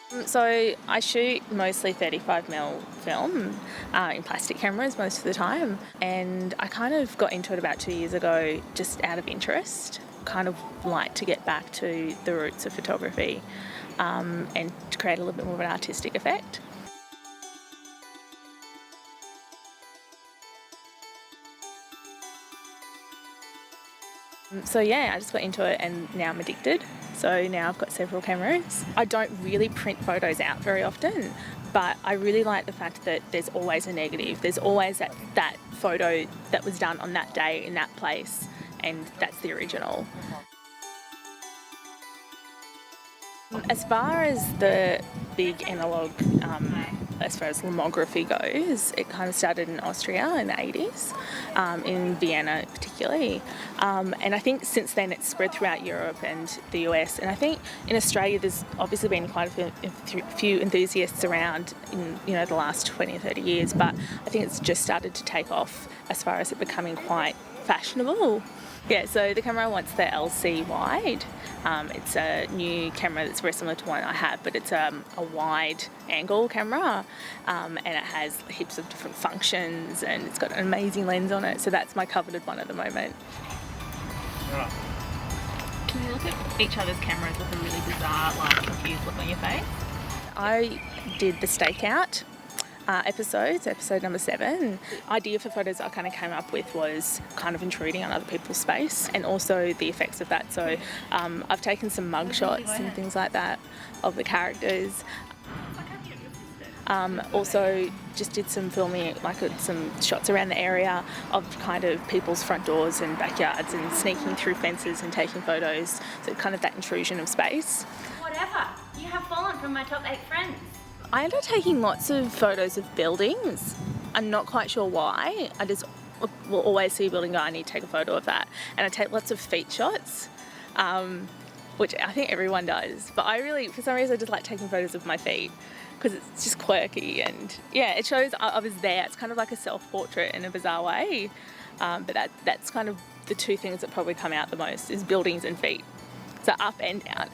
So I shoot mostly 35mm film in plastic cameras most of the time, and I kind of got into it about 2 years ago just out of interest. Kind of like to get back to the roots of photography and to create a little bit more of an artistic effect. So yeah, I just got into it and now I'm addicted. So now I've got several cameras. I don't really print photos out very often, but I really like the fact that there's always a negative. There's always that photo that was done on that day in that place, and that's the original. As far as the big analogue, as far as lomography goes, it kind of started in Austria in the 80s, in Vienna particularly. And I think since then it's spread throughout Europe and the US. And I think in Australia there's obviously been quite a few enthusiasts around in the last 20 or 30 years, but I think it's just started to take off as far as it becoming quite fashionable. Yeah, so the camera I want's the LC wide. It's a new camera that's very similar to one I have, but it's a wide angle camera, and it has heaps of different functions, and it's got an amazing lens on it, so that's my coveted one at the moment. Can you look at each other's cameras with a really bizarre, confused look on your face? I did the stakeout episode number 7. The idea for photos I kind of came up with was kind of intruding on other people's space and also the effects of that. So I've taken some mug shots and things like that of the characters. Also just did some filming, some shots around the area of kind of people's front doors and backyards and sneaking through fences and taking photos. So kind of that intrusion of space. Whatever, you have fallen from my top 8 friends. I end up taking lots of photos of buildings. I'm not quite sure why. I just will always see a building go, I need to take a photo of that. And I take lots of feet shots, which I think everyone does. But for some reason, I just like taking photos of my feet because it's just quirky and yeah, it shows I was there. It's kind of like a self-portrait in a bizarre way. But that's kind of the two things that probably come out the most is buildings and feet. So up and down.